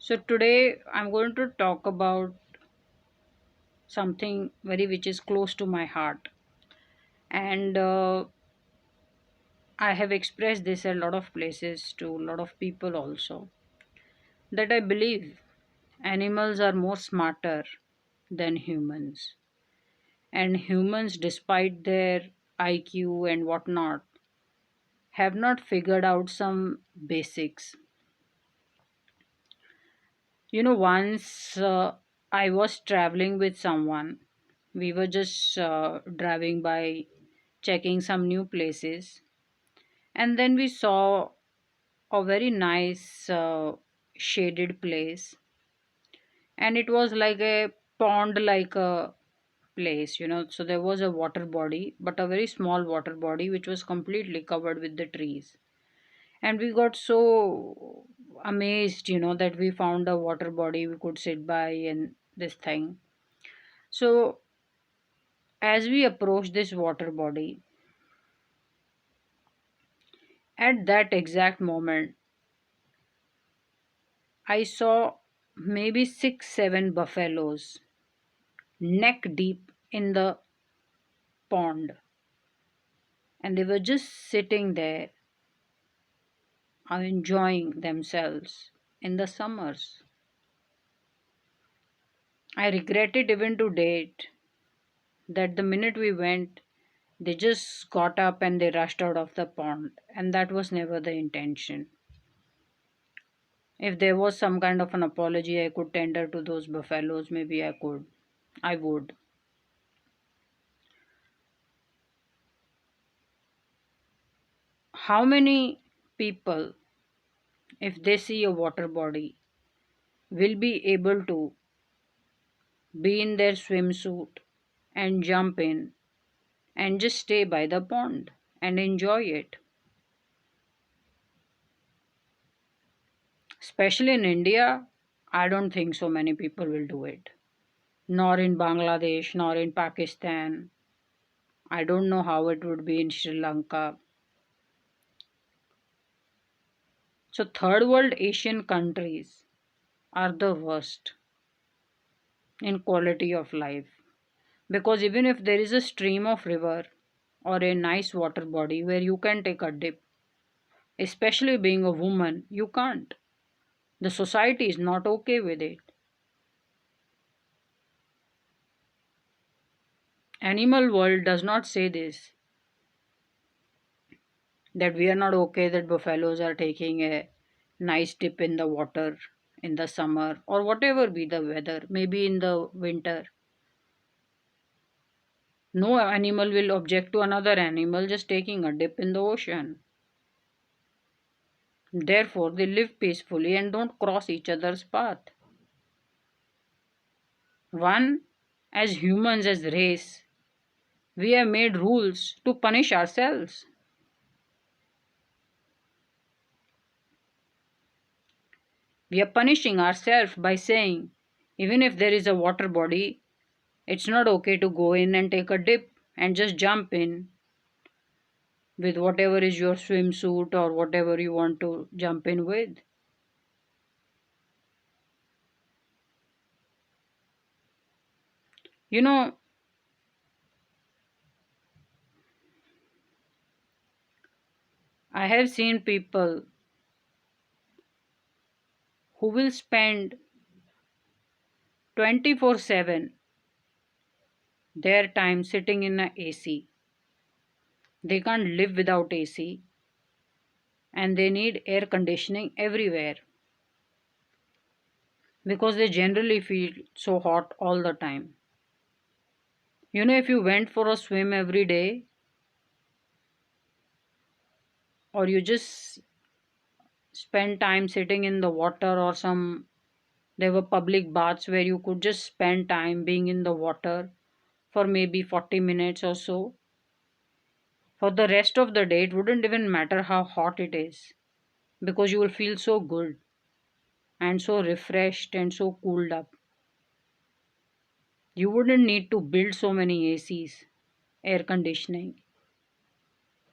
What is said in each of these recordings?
So today I'm going to talk about something very which is close to my heart, and I have expressed this a lot of places to a lot of people also, that I believe animals are more smarter than humans, and humans, despite their IQ and whatnot, have not figured out some basics. Once I was traveling with someone. We were just driving by, checking some new places, and then we saw a very nice shaded place, and it was like a pond like a place. So there was a water body, but a very small water body which was completely covered with the trees. And we got so amazed that we found a water body we could sit by and this thing. So as we approached this water body, at that exact moment, I saw maybe 6, 7 buffaloes neck deep in the pond, and they were just sitting there enjoying themselves in the summers. I regret it even to date that the minute we went, they just got up and they rushed out of the pond, and that was never the intention. If there was some kind of an apology I could tender to those buffaloes, maybe I would. How many people, if they see a water body, will be able to be in their swimsuit and jump in and just stay by the pond and enjoy it? Especially in India, I don't think so many people will do it. Nor in Bangladesh, nor in Pakistan. I don't know how it would be in Sri Lanka. So, third world Asian countries are the worst in quality of life. Because even if there is a stream of river or a nice water body where you can take a dip, especially being a woman, you can't. The society is not okay with it. Animal world does not say this, that we are not okay that buffaloes are taking a nice dip in the water in the summer or whatever be the weather, maybe in the winter. No animal will object to another animal just taking a dip in the ocean. Therefore, they live peacefully and don't cross each other's path. One, as humans, as race, we have made rules to punish ourselves. We are punishing ourselves by saying, even if there is a water body, it's not okay to go in and take a dip and just jump in with whatever is your swimsuit or whatever you want to jump in with. You know, I have seen people who will spend 24/7 their time sitting in a AC. They can't live without AC, and they need air conditioning everywhere because they generally feel so hot all the time. If you went for a swim every day, or you just spend time sitting in the water, or there were public baths where you could just spend time being in the water for maybe 40 minutes or so. For the rest of the day, it wouldn't even matter how hot it is because you will feel so good and so refreshed and so cooled up. You wouldn't need to build so many ACs, air conditioning.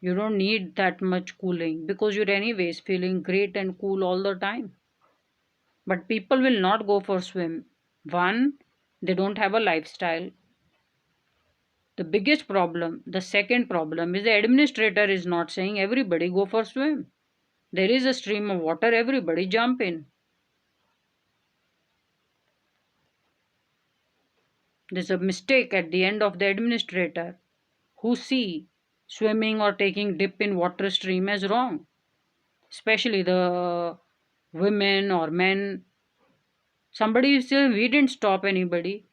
You don't need that much cooling because you're anyways feeling great and cool all the time. But people will not go for swim. One, they don't have a lifestyle. The biggest problem, the second problem is the administrator is not saying everybody go for swim. There is a stream of water, everybody jump in. There's a mistake at the end of the administrator who see swimming or taking dip in water stream as wrong. Especially the women or men. Somebody say we didn't stop anybody.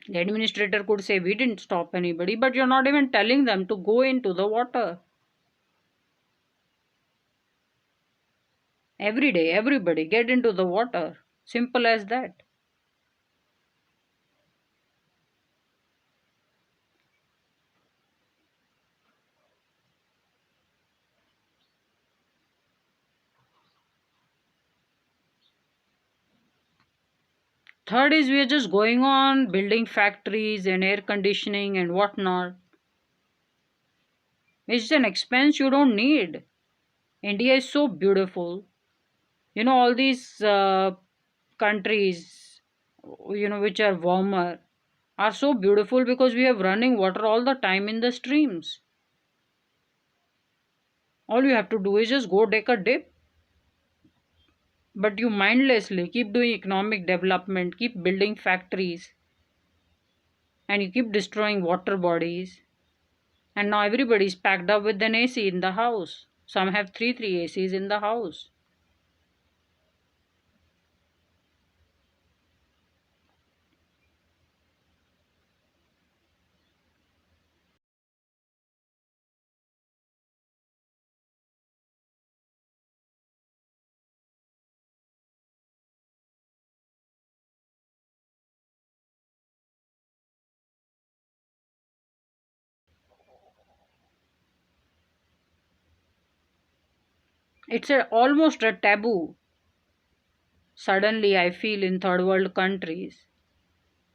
The administrator could say we didn't stop anybody, but you're not even telling them to go into the water. Every day, everybody get into the water. Simple as that. Third is we are just going on building factories and air conditioning and whatnot. It's an expense you don't need. India is so beautiful. All these countries, which are warmer, are so beautiful because we have running water all the time in the streams. All you have to do is just go take a dip. But you mindlessly keep doing economic development, keep building factories, and you keep destroying water bodies. And now everybody is packed up with an AC in the house. Some have three ACs in the house. It's almost a taboo. Suddenly, I feel in third world countries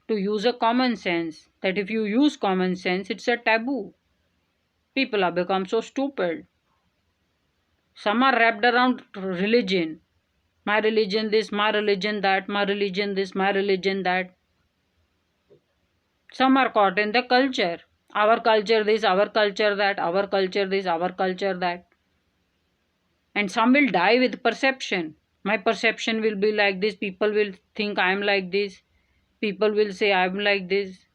to use a common sense. That if you use common sense, it's a taboo. People have become so stupid. Some are wrapped around religion. My religion this, my religion that, my religion this, my religion that. Some are caught in the culture. Our culture this, our culture that, our culture this, our culture that. And some will die with perception. My perception will be like this. People will think I am like this. People will say I am like this.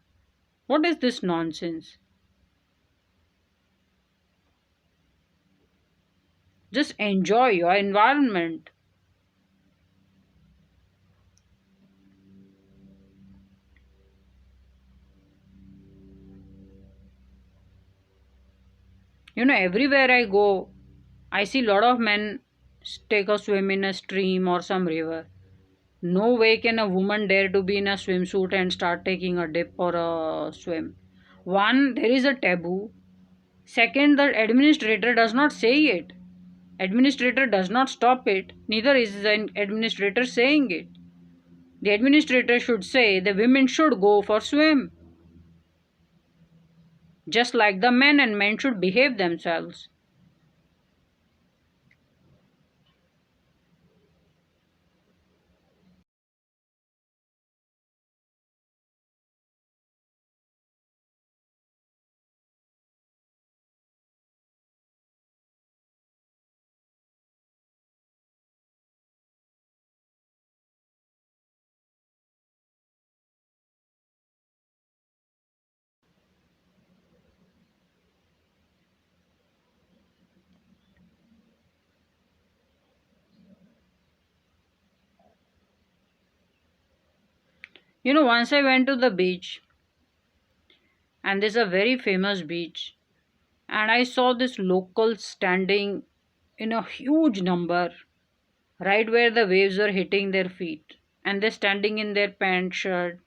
What is this nonsense? Just enjoy your environment. Everywhere I go, I see a lot of men take a swim in a stream or some river. No way can a woman dare to be in a swimsuit and start taking a dip or a swim. One, there is a taboo. Second, the administrator does not say it. Administrator does not stop it. Neither is the administrator saying it. The administrator should say the women should go for swim. Just like the men, and men should behave themselves. Once I went to the beach, and there's a very famous beach, and I saw this locals standing in a huge number right where the waves were hitting their feet, and they're standing in their pant shirt,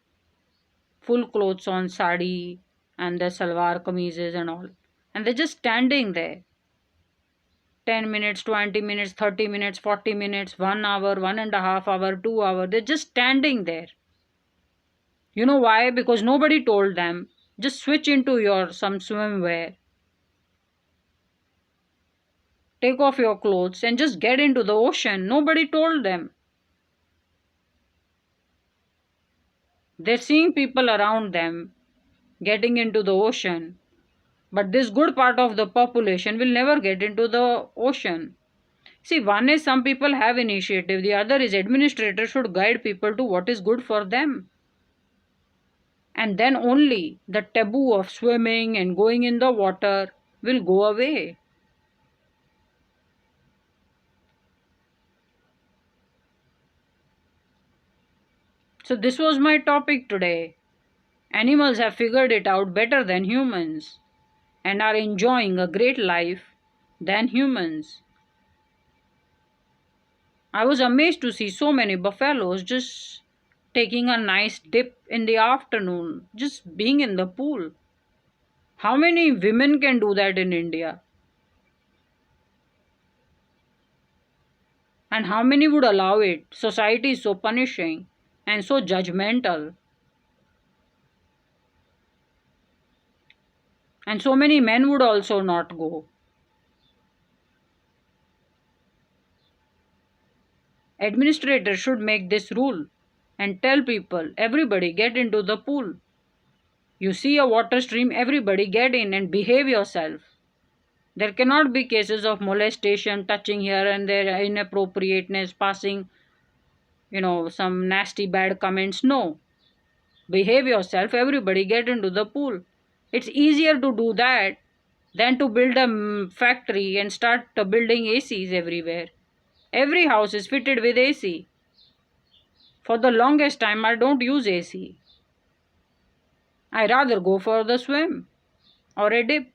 full clothes on, sari, and their salwar kameezes and all, and they're just standing there 10 minutes, 20 minutes, 30 minutes, 40 minutes, 1 hour, 1.5 hour, 2 hour. They're just standing there. You know why? Because nobody told them. Just switch into your some swimwear. take off your clothes and just get into the ocean. Nobody told them. They're seeing people around them getting into the ocean, but this good part of the population will never get into the ocean. See, one is some people have initiative, the other is administrators should guide people to what is good for them. And then only the taboo of swimming and going in the water will go away. So, this was my topic today. Animals have figured it out better than humans and are enjoying a great life than humans. I was amazed to see so many buffaloes just taking a nice dip in the afternoon, just being in the pool. How many women can do that in India? And how many would allow it? Society is so punishing and so judgmental. And so many men would also not go. Administrators should make this rule and tell people, everybody get into the pool. You see a water stream, everybody get in and behave yourself. There cannot be cases of molestation, touching here and there, inappropriateness, passing, some nasty bad comments. No. Behave yourself, everybody get into the pool. It's easier to do that than to build a factory and start building ACs everywhere. Every house is fitted with AC. For the longest time, I don't use AC. I rather go for the swim or a dip.